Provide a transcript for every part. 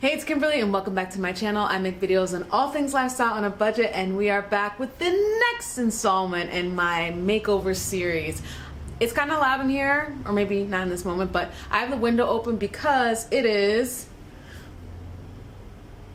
Hey, it's Kimberly and welcome back to my channel. I make videos on all things lifestyle on a budget, and we are back with the next installment in my makeover series. It's kind of loud in here, or maybe not in this moment, but I have the window open because it is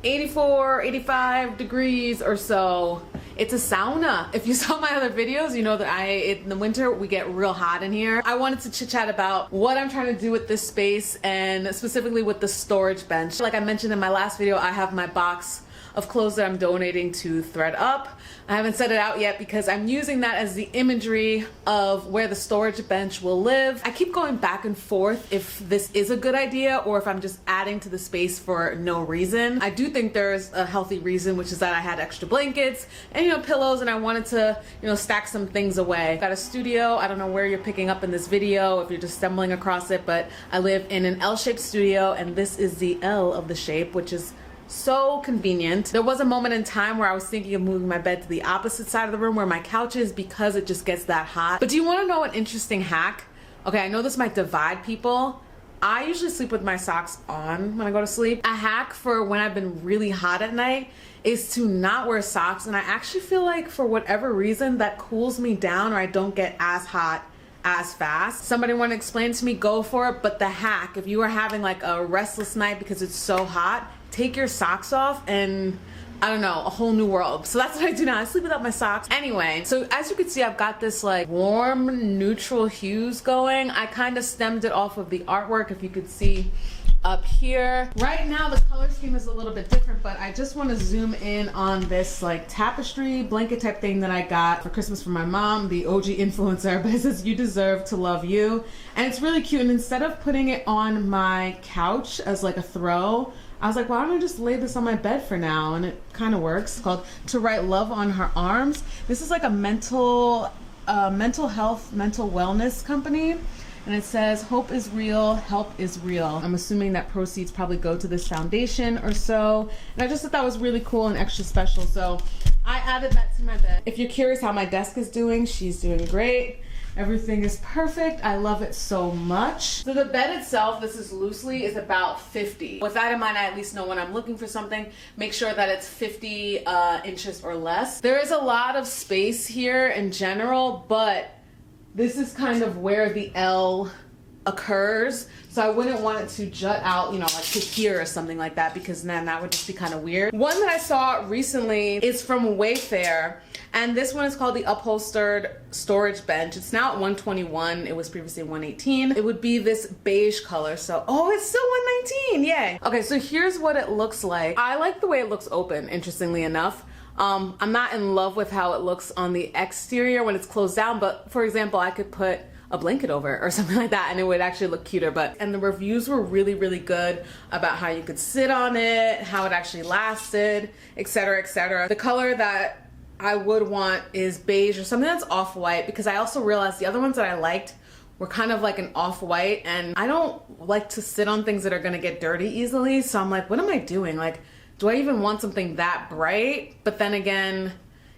84, 85 degrees or so. It's a sauna. If you saw my other videos, you know that in the winter we get real hot in here. I wanted to chit chat about what I'm trying to do with this space and specifically with the storage bench. Like I mentioned in my last video, I have my box of clothes that I'm donating to ThredUp. I haven't set it out yet because I'm using that as the imagery of where the storage bench will live. I keep going back and forth if this is a good idea or if I'm just adding to the space for no reason. I do think there's a healthy reason, which is that I had extra blankets and pillows, and I wanted to stack some things away. Got a studio. I don't know where you're picking up in this video if you're just stumbling across it, but I live in an L-shaped studio, and this is the L of the shape, which is so convenient. There was a moment in time where I was thinking of moving my bed to the opposite side of the room where my couch is because it just gets that hot. But do you want to know an interesting hack? Okay, I know this might divide people. I usually sleep with my socks on when I go to sleep. A hack for when I've been really hot at night is to not wear socks, and I actually feel like for whatever reason that cools me down, or I don't get as hot as fast. Somebody want to explain to me, go for it. But the hack, if you are having like a restless night because it's so hot, take your socks off and I don't know, a whole new world. So that's what I do now. I sleep without my socks. Anyway, so as you can see, I've got this like warm neutral hues going. I kind of stemmed it off of the artwork, if you could see up here. Right now the color scheme is a little bit different, but I just want to zoom in on this like tapestry blanket type thing that I got for Christmas from my mom, the OG influencer, but it says "You deserve to love you," and it's really cute. And instead of putting it on my couch as like a throw, I was like, why don't I just lay this on my bed for now? And it kind of works. It's called "To Write Love on Her Arms." This is like a mental health, mental wellness company. And it says, "Hope is real, help is real." I'm assuming that proceeds probably go to this foundation or so. And I just thought that was really cool and extra special. So I added that to my bed. If you're curious how my desk is doing, she's doing great. Everything is perfect. I love it so much. So the bed itself, this is loosely, is about 50. With that in mind, I at least know when I'm looking for something, make sure that it's 50 inches or less. There is a lot of space here in general, but this is kind of where the L occurs. So I wouldn't want it to jut out, like to here or something like that, because then that would just be kind of weird. One that I saw recently is from WAYFAIR, and this one is called the Upholstered Storage Bench. It's now at $121. It was previously $118. It would be this beige color. So, oh, it's still $119. Yay. Okay, so here's what it looks like. I like the way it looks open, interestingly enough. I'm not in love with how it looks on the exterior when it's closed down, but for example, I could put a blanket over it or something like that and it would actually look cuter. And the reviews were really, really good about how you could sit on it, how it actually lasted, etc., etc. The color that I would want is beige or something that's off-white, because I also realized the other ones that I liked were kind of like an off-white, and I don't like to sit on things that are gonna get dirty easily. So I'm like, what am I doing? Like, do I even want something that bright? But then again,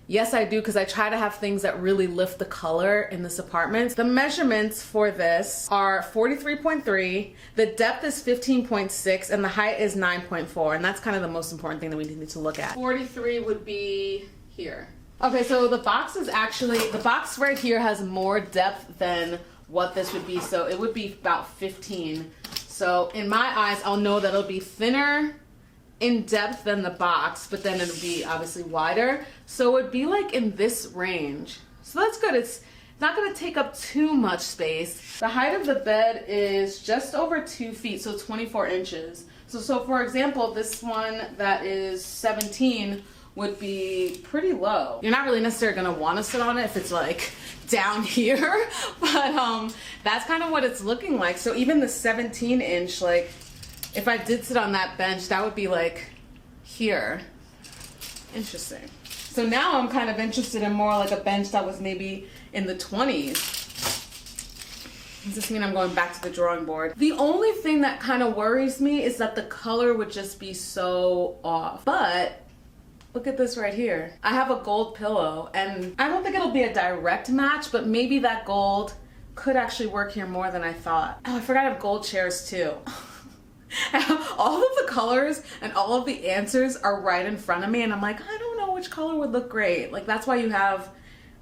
yes, I do, because I try to have things that really lift the color in this apartment. The measurements for this are 43.3, the depth is 15.6, and the height is 9.4, and that's kind of the most important thing that we need to look at. 43 would be here. Okay, so the box right here has more depth than what this would be, so it would be about 15. So in my eyes, I'll know that it'll be thinner in depth than the box, but then it'll be obviously wider. So it'd be like in this range. So that's good. It's not gonna take up too much space. The height of the bed is just over 2 feet, so 24 inches. So for example, this one that is 17 would be pretty low. You're not really necessarily gonna wanna sit on it if it's like down here, but that's kind of what it's looking like. So even the 17 inch, like, if I did sit on that bench, that would be like here. Interesting. So now I'm kind of interested in more like a bench that was maybe in the 20s. Does this mean I'm going back to the drawing board? The only thing that kind of worries me is that the color would just be so off. But look at this right here. I have a gold pillow, and I don't think it'll be a direct match, but maybe that gold could actually work here more than I thought. Oh, I forgot I have gold chairs too. All of the colors and all of the answers are right in front of me, and I'm like, I don't know which color would look great. Like, that's why you have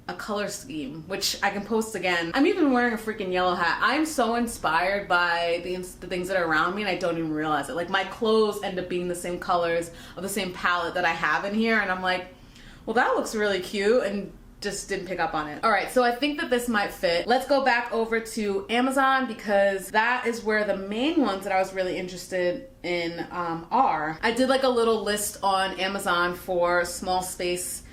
a color scheme, which I can post again. I'm even wearing a freaking yellow hat. I'm so inspired by the things that are around me, and I don't even realize it. Like, my clothes end up being the same colors of the same palette that I have in here, and I'm like, well, that looks really cute, and just didn't pick up on it. All right, so I think that this might fit. Let's go back over to Amazon, because that is where the main ones that I was really interested in are. I did like a little list on Amazon for small space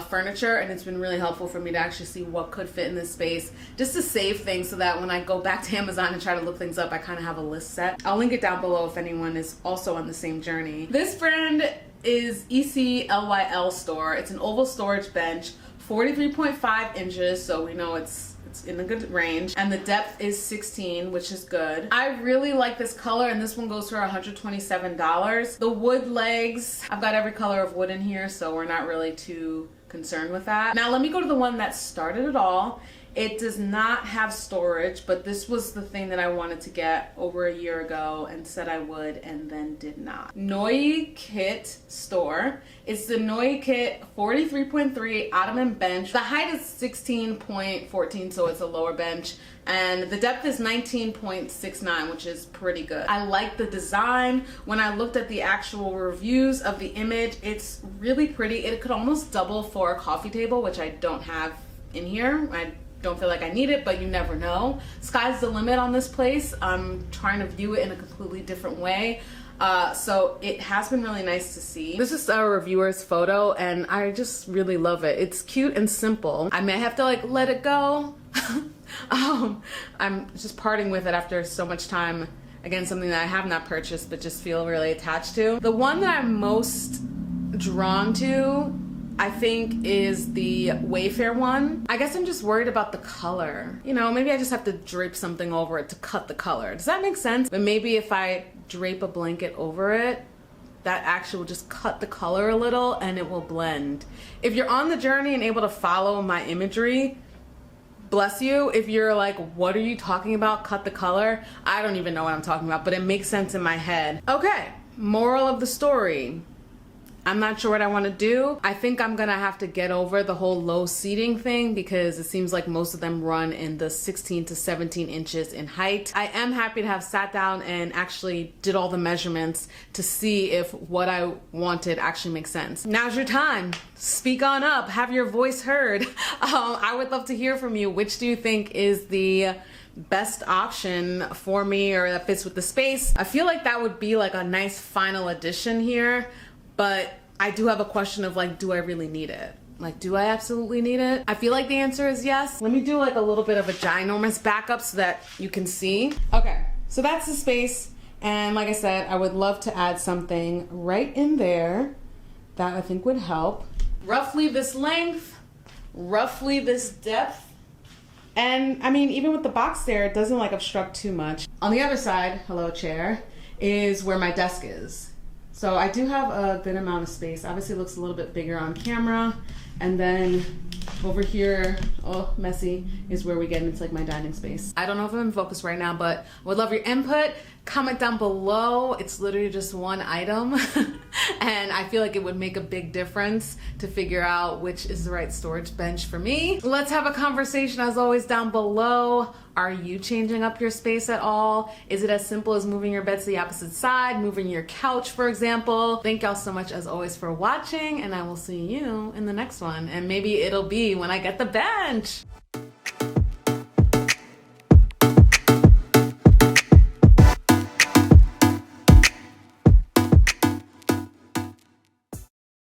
furniture, and it's been really helpful for me to actually see what could fit in this space, just to save things so that when I go back to Amazon and try to look things up, I kind of have a list set. I'll link it down below if anyone is also on the same journey. This brand is ECLYL Store. It's an oval storage bench, 43.5 inches, so we know it's in a good range, and the depth is 16, which is good. I really like this color, and this one goes for $127. The wood legs, I've got every color of wood in here, so we're not really too concerned with that. Now let me go to the one that started it all. It does not have storage, but this was the thing that I wanted to get over a year ago and said I would, and then did not. Noi Kit Store. It's the Noi Kit 43.3 Ottoman bench. The height is 16.14, so it's a lower bench, and the depth is 19.69, which is pretty good. I like the design. When I looked at the actual reviews of the image, it's really pretty. It could almost double for a coffee table, which I don't have in here. I don't feel like I need it, but you never know. Sky's the limit on this place. I'm trying to view it in a completely different way. So it has been really nice to see. This is a reviewer's photo, and I just really love it. It's cute and simple. I may have to like let it go. I'm just parting with it after so much time. Again, something that I have not purchased but just feel really attached to. The one that I'm most drawn to, I think, is the WAYFAIR one. I guess I'm just worried about the color. You know, maybe I just have to drape something over it to cut the color. Does that make sense? But maybe if I drape a blanket over it, that actually will just cut the color a little and it will blend. If you're on the journey and able to follow my imagery, bless you. If you're like, what are you talking about? Cut the color. I don't even know what I'm talking about, but it makes sense in my head. Okay, moral of the story. I'm not sure what I want to do. I think I'm gonna have to get over the whole low seating thing, because it seems like most of them run in the 16 to 17 inches in height. I am happy to have sat down and actually did all the measurements to see if what I wanted actually makes sense. Now's your time. Speak on up, have your voice heard. I would love to hear from you. Which do you think is the best option for me, or that fits with the space? I feel like that would be like a nice final addition here. But I do have a question of like, do I really need it? Like, do I absolutely need it? I feel like the answer is yes. Let me do like a little bit of a ginormous backup so that you can see. Okay, so that's the space. And like I said, I would love to add something right in there that I think would help. Roughly this length, roughly this depth. And I mean, even with the box there, it doesn't like obstruct too much. On the other side, hello chair, is where my desk is. So I do have a good amount of space. Obviously it looks a little bit bigger on camera. And then over here, oh, messy, is where we get into like my dining space. I don't know if I'm in focus right now, but I would love your input. Comment down below. It's literally just one item. And I feel like it would make a big difference to figure out which is the right storage bench for me. Let's have a conversation as always down below. Are you changing up your space at all? Is it as simple as moving your bed to the opposite side, moving your couch, for example? Thank y'all so much as always for watching, and I will see you in the next one. And maybe it'll be when I get the bench.